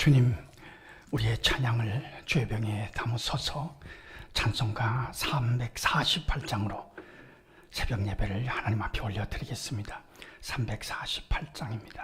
주님, 우리의 찬양을 죄병에 담으소서. 찬송가 348장으로 새벽 예배를 하나님 앞에 올려드리겠습니다. 348장입니다.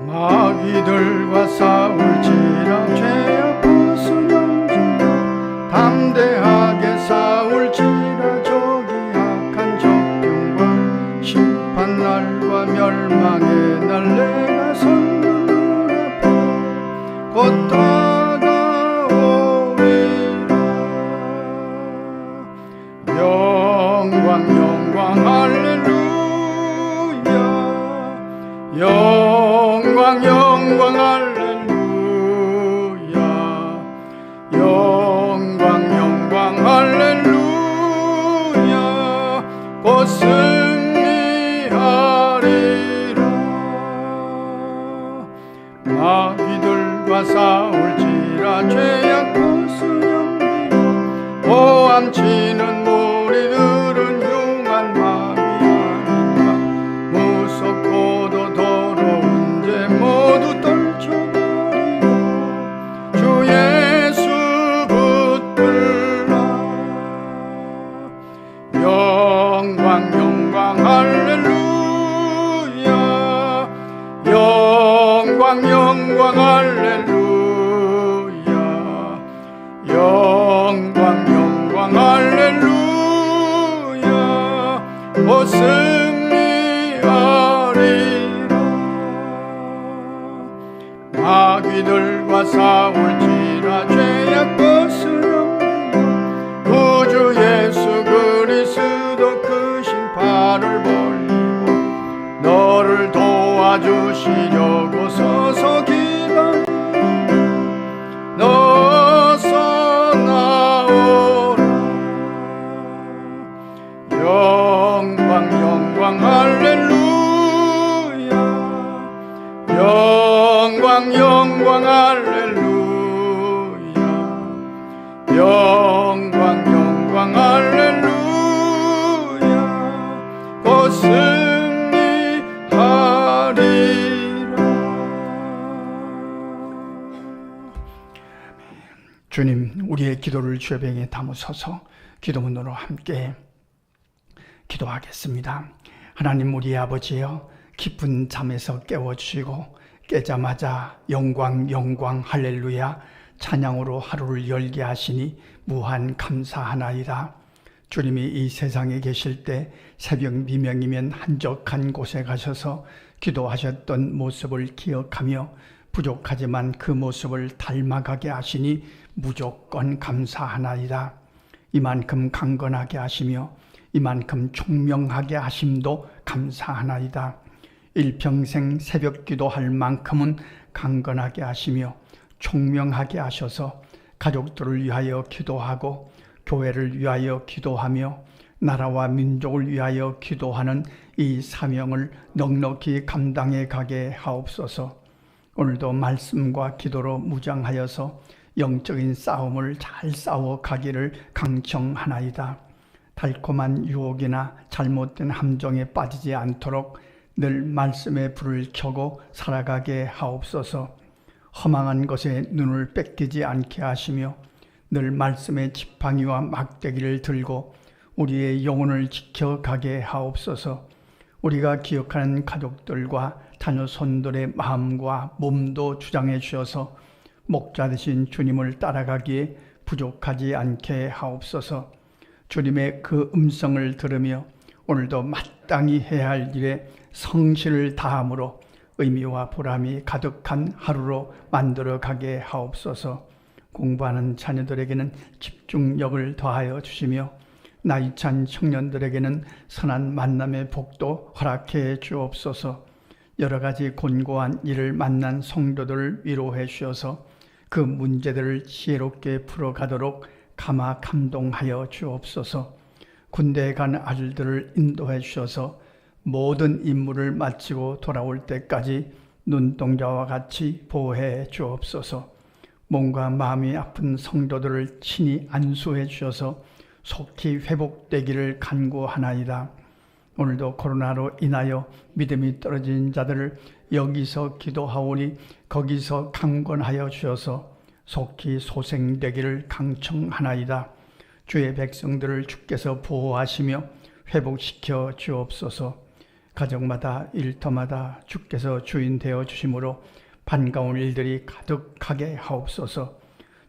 마귀들과 싸울지라 죄악 부수는지라 담대하게 싸울지라 저기 악한 적병과 심판날과 멸망의 날 내가 선 눈앞에 곧 다가오리라. 영광 영광 할렐루야. 영광 영광 할렐루야. 영광 영광 할렐루야. 곧 승리하리라. 마귀들과 싸울지라 죄악 부수영리여 보암치는 무리들은 흉한 마귀 아닌가. 무섭고도 더러운 죄 모두 떨쳐버리라. 주 예수 붙들라. 영광 영광 할렐루야. 영광 영광 할렐루야. 영광 영광 할렐루야. 곧 승리하리라. 마귀들과 싸울지라 죄악 벗으려 구주 예수 그리스도 크신 팔을 벌리고 너를 도와주시려고 서서 기다리라. 너서 나오라. 영광 영광 할렐루야. 영광 영광 할렐루야. 영광 영광 할렐루야. 곧 승리하리라. 주님, 우리의 기도를 죄병에 담으소서. 기도문으로 함께 기도하겠습니다. 하나님, 우리의 아버지여, 깊은 잠에서 깨워주시고 깨자마자 영광 영광 할렐루야 찬양으로 하루를 열게 하시니 무한 감사하나이다. 주님이 이 세상에 계실 때 새벽 미명이면 한적한 곳에 가셔서 기도하셨던 모습을 기억하며 부족하지만 그 모습을 닮아가게 하시니 무조건 감사하나이다. 이만큼 강건하게 하시며 이만큼 총명하게 하심도 감사하나이다. 일평생 새벽 기도할 만큼은 강건하게 하시며 총명하게 하셔서 가족들을 위하여 기도하고 교회를 위하여 기도하며 나라와 민족을 위하여 기도하는 이 사명을 넉넉히 감당해 가게 하옵소서. 오늘도 말씀과 기도로 무장하여서 영적인 싸움을 잘 싸워 가기를 강청하나이다. 달콤한 유혹이나 잘못된 함정에 빠지지 않도록 늘 말씀의 불을 켜고 살아가게 하옵소서. 허망한 것에 눈을 뺏기지 않게 하시며 늘 말씀의 지팡이와 막대기를 들고 우리의 영혼을 지켜가게 하옵소서. 우리가 기억하는 가족들과 자녀손들의 마음과 몸도 주장해 주셔서 목자 되신 주님을 따라가기에 부족하지 않게 하옵소서. 주님의 그 음성을 들으며 오늘도 마땅히 해야 할 일에 성실을 다함으로 의미와 보람이 가득한 하루로 만들어가게 하옵소서. 공부하는 자녀들에게는 집중력을 더하여 주시며 나이 찬 청년들에게는 선한 만남의 복도 허락해 주옵소서. 여러 가지 곤고한 일을 만난 성도들을 위로해 주셔서 그 문제들을 지혜롭게 풀어가도록 감화 감동하여 주옵소서. 군대에 간 아들들을 인도해 주셔서 모든 임무를 마치고 돌아올 때까지 눈동자와 같이 보호해 주옵소서. 몸과 마음이 아픈 성도들을 친히 안수해 주셔서 속히 회복되기를 간구하나이다. 오늘도 코로나로 인하여 믿음이 떨어진 자들을 여기서 기도하오니 거기서 강권하여 주셔서 속히 소생되기를 강청하나이다. 주의 백성들을 주께서 보호하시며 회복시켜 주옵소서. 가정마다 일터마다 주께서 주인 되어 주심으로 반가운 일들이 가득하게 하옵소서.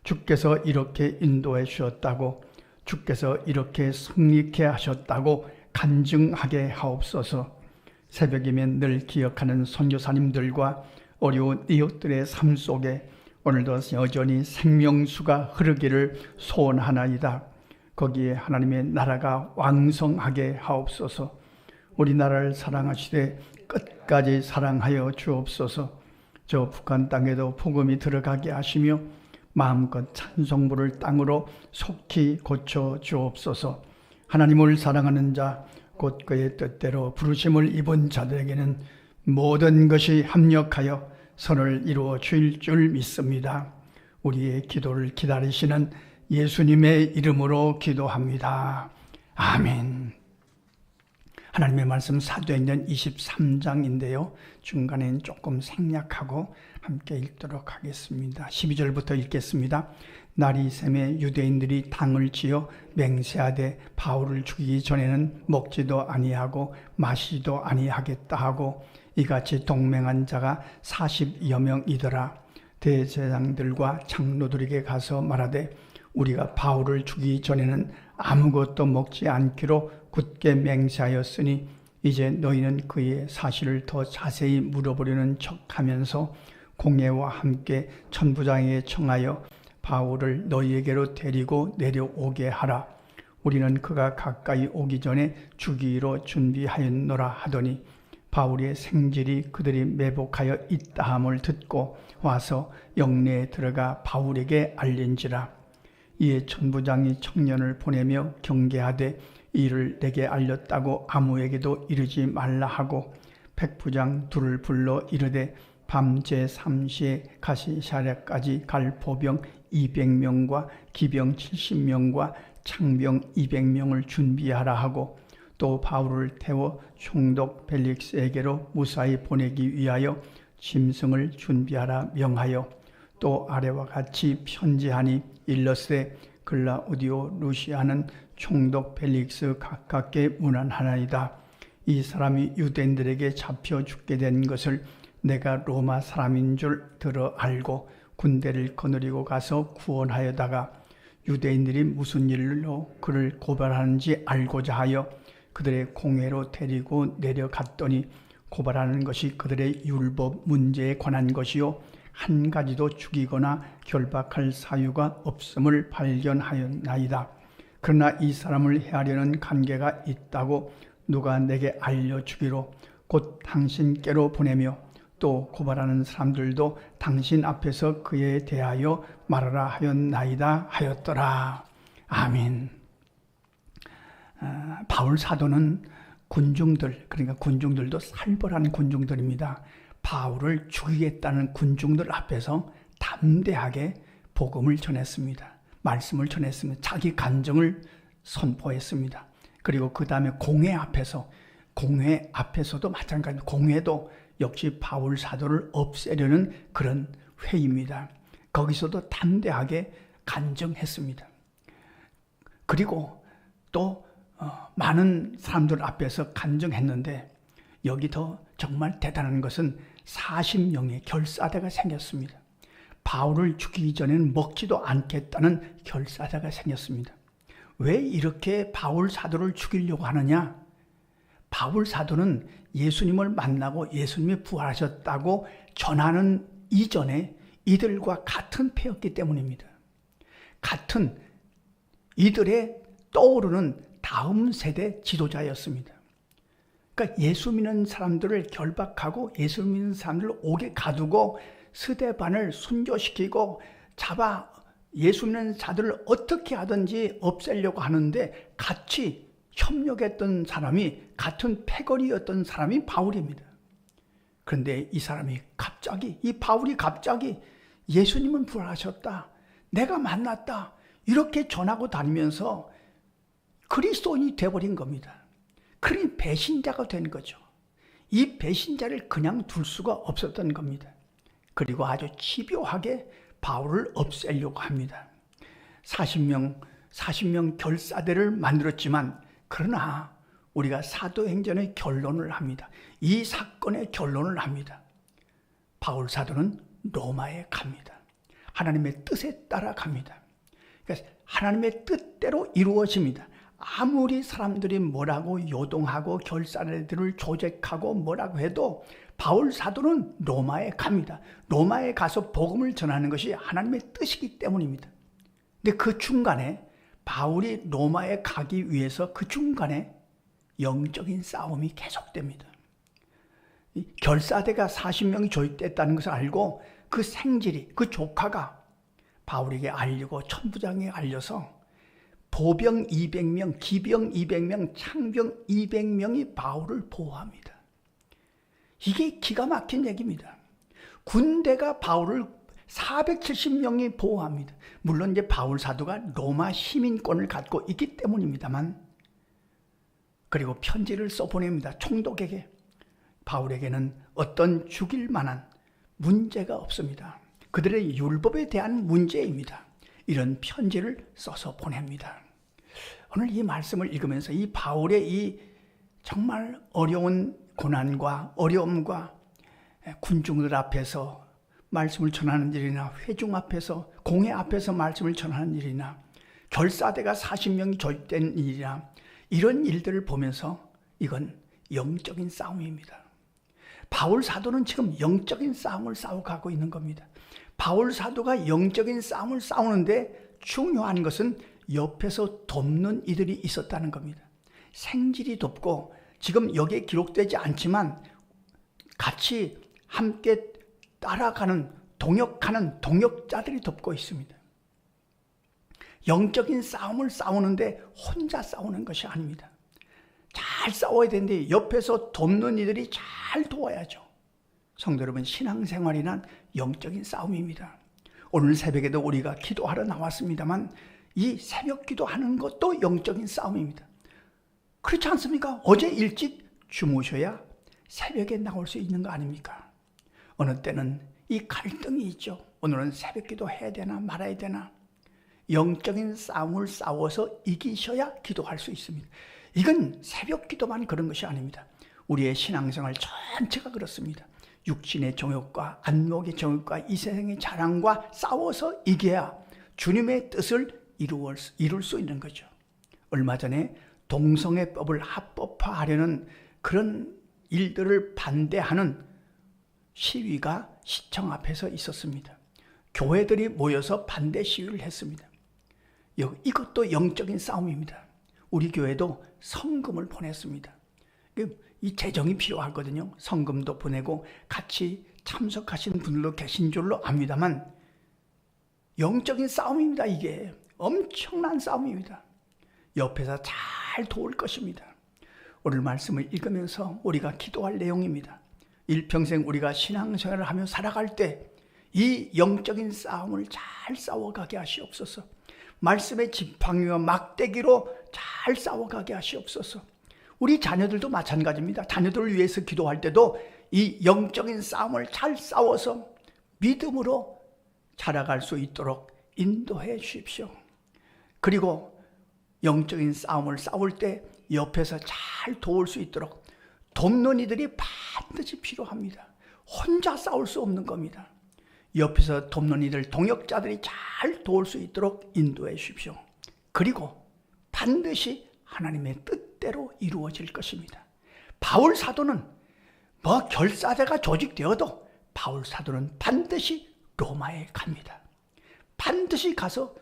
주께서 이렇게 인도해 주셨다고, 주께서 이렇게 승리케 하셨다고 간증하게 하옵소서. 새벽이면 늘 기억하는 선교사님들과 어려운 이웃들의 삶 속에 오늘도 여전히 생명수가 흐르기를 소원하나이다. 거기에 하나님의 나라가 왕성하게 하옵소서. 우리나라를 사랑하시되 끝까지 사랑하여 주옵소서. 저 북한 땅에도 복음이 들어가게 하시며 마음껏 찬송부를 땅으로 속히 고쳐 주옵소서. 하나님을 사랑하는 자, 곧 그의 뜻대로 부르심을 입은 자들에게는 모든 것이 합력하여 선을 이루어 주일 줄 믿습니다. 우리의 기도를 기다리시는 예수님의 이름으로 기도합니다. 아멘. 하나님의 말씀 사도행전 23장인데요. 중간엔 조금 생략하고 함께 읽도록 하겠습니다. 12절부터 읽겠습니다. 날이 새매 유대인들이 당을 지어 맹세하되 바울을 죽이기 전에는 먹지도 아니하고 마시지도 아니하겠다 하고 이같이 동맹한 자가 40여 명이더라. 대제사장들과 장로들에게 가서 말하되 우리가 바울을 죽이기 전에는 아무것도 먹지 않기로 굳게 맹세하였으니 이제 너희는 그의 사실을 더 자세히 물어보려는 척하면서 공회와 함께 천부장에게 청하여 바울을 너희에게로 데리고 내려오게 하라. 우리는 그가 가까이 오기 전에 죽이기로 준비하였노라 하더니 바울의 생질이 그들이 매복하여 있다함을 듣고 와서 영내에 들어가 바울에게 알린지라. 이에 천부장이 청년을 보내며 경계하되 이를 내게 알렸다고 아무에게도 이르지 말라 하고 백부장 둘을 불러 이르되 밤 제3시에 가시샤랴까지 갈 보병 200명과 기병 70명과 창병 200명을 준비하라 하고 또 바울을 태워 총독 벨릭스에게로 무사히 보내기 위하여 짐승을 준비하라 명하여 또 아래와 같이 편지하니 일러스되 글라우디오 루시아는 총독 벨릭스 가깝게 문안하나이다. 이 사람이 유대인들에게 잡혀 죽게 된 것을 내가 로마 사람인 줄 들어 알고 군대를 거느리고 가서 구원하여다가 유대인들이 무슨 일로 그를 고발하는지 알고자 하여 그들의 공회로 데리고 내려갔더니 고발하는 것이 그들의 율법 문제에 관한 것이요 한 가지도 죽이거나 결박할 사유가 없음을 발견하였나이다. 그러나 이 사람을 해하려는 관계가 있다고 누가 내게 알려주기로 곧 당신께로 보내며 또 고발하는 사람들도 당신 앞에서 그에 대하여 말하라 하였나이다 하였더라. 아멘. 바울 사도는 군중들, 그러니까 군중들도 살벌한 군중들입니다. 바울을 죽이겠다는 군중들 앞에서 담대하게 복음을 전했습니다. 말씀을 전했습니다. 자기 간증을 선포했습니다. 그리고 그 다음에 공회 앞에서도 마찬가지입니다. 공회도 역시 바울 사도를 없애려는 그런 회의입니다. 거기서도 담대하게 간증했습니다. 그리고 또 많은 사람들 앞에서 간증했는데 여기 더 정말 대단한 것은 40명의 결사대가 생겼습니다. 바울을 죽이기 전에는 먹지도 않겠다는 결사대가 생겼습니다. 왜 이렇게 바울 사도를 죽이려고 하느냐? 바울 사도는 예수님을 만나고 예수님이 부활하셨다고 전하는 이전에 이들과 같은 패였기 때문입니다. 같은 이들의 떠오르는 다음 세대 지도자였습니다. 그러니까 예수 믿는 사람들을 결박하고 예수 믿는 사람들을 옥에 가두고 스데반을 순교시키고 잡아 예수 믿는 자들을 어떻게 하든지 없애려고 하는데 같이 협력했던 사람이 같은 패거리였던 사람이 바울입니다. 그런데 이 바울이 갑자기 예수님은 부활하셨다, 내가 만났다, 이렇게 전하고 다니면서 그리스도인이 되어버린 겁니다. 그러니 배신자가 된 거죠. 이 배신자를 그냥 둘 수가 없었던 겁니다. 그리고 아주 집요하게 바울을 없애려고 합니다. 40명 결사대를 만들었지만, 그러나 우리가 사도행전의 결론을 합니다. 이 사건의 결론을 합니다. 바울 사도는 로마에 갑니다. 하나님의 뜻에 따라 갑니다. 그러니까 하나님의 뜻대로 이루어집니다. 아무리 사람들이 뭐라고 요동하고 결사대들을 조직하고 뭐라고 해도 바울 사도는 로마에 갑니다. 로마에 가서 복음을 전하는 것이 하나님의 뜻이기 때문입니다. 근데 그 중간에 바울이 로마에 가기 위해서 그 중간에 영적인 싸움이 계속됩니다. 결사대가 40명이 조직됐다는 것을 알고 그 생질이, 그 조카가 바울에게 알리고 천부장에 알려서 보병 200명, 기병 200명, 창병 200명이 바울을 보호합니다. 이게 기가 막힌 얘기입니다. 군대가 바울을 470명이 보호합니다. 물론 이제 바울 사도가 로마 시민권을 갖고 있기 때문입니다만, 그리고 편지를 써보냅니다. 총독에게. 바울에게는 어떤 죽일 만한 문제가 없습니다. 그들의 율법에 대한 문제입니다. 이런 편지를 써서 보냅니다. 오늘 이 말씀을 읽으면서 이 바울의 이 정말 어려운 고난과 어려움과 군중들 앞에서 말씀을 전하는 일이나 회중 앞에서, 공회 앞에서 말씀을 전하는 일이나 결사대가 40명이 조직된 일이나 이런 일들을 보면서 이건 영적인 싸움입니다. 바울 사도는 지금 영적인 싸움을 싸워가고 있는 겁니다. 바울 사도가 영적인 싸움을 싸우는데 중요한 것은 옆에서 돕는 이들이 있었다는 겁니다. 생질이 돕고, 지금 여기에 기록되지 않지만 같이 함께 따라가는, 동역하는 동역자들이 돕고 있습니다. 영적인 싸움을 싸우는데 혼자 싸우는 것이 아닙니다. 잘 싸워야 되는데 옆에서 돕는 이들이 잘 도와야죠. 성도 여러분, 신앙생활이란 영적인 싸움입니다. 오늘 새벽에도 우리가 기도하러 나왔습니다만 이 새벽 기도하는 것도 영적인 싸움입니다. 그렇지 않습니까? 어제 일찍 주무셔야 새벽에 나올 수 있는 거 아닙니까? 어느 때는 이 갈등이 있죠. 오늘은 새벽 기도 해야 되나 말아야 되나. 영적인 싸움을 싸워서 이기셔야 기도할 수 있습니다. 이건 새벽 기도만 그런 것이 아닙니다. 우리의 신앙생활 전체가 그렇습니다. 육신의 정욕과 안목의 정욕과 이 세상의 자랑과 싸워서 이겨야 주님의 뜻을 이룰 수 있는 거죠. 얼마 전에 동성애법을 합법화하려는 그런 일들을 반대하는 시위가 시청 앞에서 있었습니다. 교회들이 모여서 반대 시위를 했습니다. 이것도 영적인 싸움입니다. 우리 교회도 성금을 보냈습니다. 이 재정이 필요하거든요. 성금도 보내고 같이 참석하신 분들도 계신 줄로 압니다만 영적인 싸움입니다. 이게 엄청난 싸움입니다. 옆에서 잘 도울 것입니다. 오늘 말씀을 읽으면서 우리가 기도할 내용입니다. 일평생 우리가 신앙생활을 하며 살아갈 때 이 영적인 싸움을 잘 싸워가게 하시옵소서. 말씀의 지팡이와 막대기로 잘 싸워가게 하시옵소서. 우리 자녀들도 마찬가지입니다. 자녀들을 위해서 기도할 때도 이 영적인 싸움을 잘 싸워서 믿음으로 자라갈 수 있도록 인도해 주십시오. 그리고 영적인 싸움을 싸울 때 옆에서 잘 도울 수 있도록 돕는 이들이 반드시 필요합니다. 혼자 싸울 수 없는 겁니다. 옆에서 돕는 이들, 동역자들이 잘 도울 수 있도록 인도해 주십시오. 그리고 반드시 하나님의 뜻대로 이루어질 것입니다. 바울 사도는 결사대가 조직되어도 바울 사도는 반드시 로마에 갑니다. 반드시 가서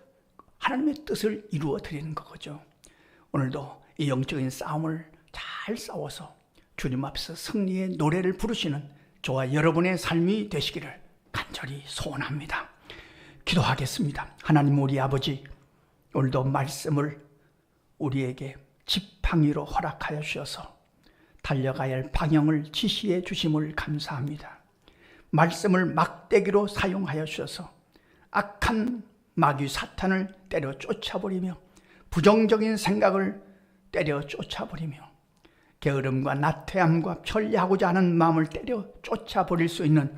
하나님의 뜻을 이루어 드리는 거죠. 오늘도 이 영적인 싸움을 잘 싸워서 주님 앞에서 승리의 노래를 부르시는 저와 여러분의 삶이 되시기를 간절히 소원합니다. 기도하겠습니다. 하나님 우리 아버지, 오늘도 말씀을 우리에게 지팡이로 허락하여 주셔서 달려가야 할 방향을 지시해 주심을 감사합니다. 말씀을 막대기로 사용하여 주셔서 악한 마귀 사탄을 때려 쫓아버리며 부정적인 생각을 때려 쫓아버리며 게으름과 나태함과 편리하고자 하는 마음을 때려 쫓아버릴 수 있는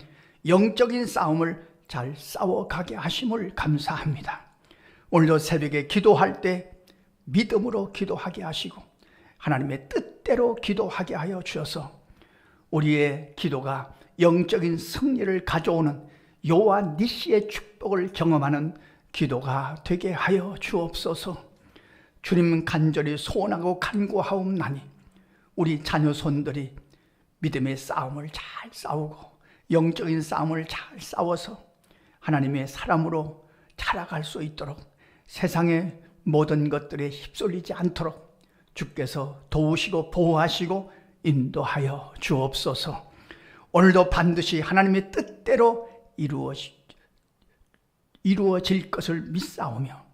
영적인 싸움을 잘 싸워가게 하심을 감사합니다. 오늘도 새벽에 기도할 때 믿음으로 기도하게 하시고 하나님의 뜻대로 기도하게 하여 주셔서 우리의 기도가 영적인 승리를 가져오는 여호와 니시의 축복을 경험하는 기도가 되게 하여 주옵소서. 주님 간절히 소원하고 간구하옵나니 우리 자녀 손들이 믿음의 싸움을 잘 싸우고 영적인 싸움을 잘 싸워서 하나님의 사람으로 자라갈 수 있도록 세상의 모든 것들에 휩쓸리지 않도록 주께서 도우시고 보호하시고 인도하여 주옵소서. 오늘도 반드시 하나님의 뜻대로 이루어질 것을 믿사오며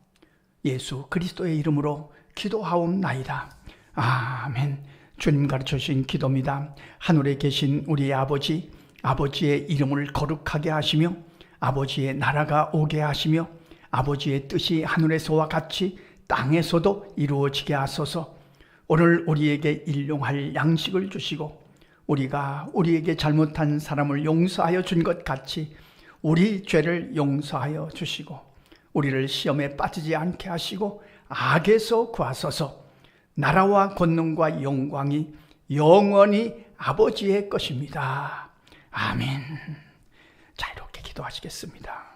예수 그리스도의 이름으로 기도하옵나이다. 아멘. 주님 가르쳐 주신 기도입니다. 하늘에 계신 우리 아버지, 아버지의 이름을 거룩하게 하시며 아버지의 나라가 오게 하시며 아버지의 뜻이 하늘에서와 같이 땅에서도 이루어지게 하소서. 오늘 우리에게 일용할 양식을 주시고 우리가 우리에게 잘못한 사람을 용서하여 준 것 같이 우리 죄를 용서하여 주시고 우리를 시험에 빠지지 않게 하시고 악에서 구하소서. 나라와 권능과 영광이 영원히 아버지의 것입니다. 아멘. 자, 이렇게 기도하시겠습니다.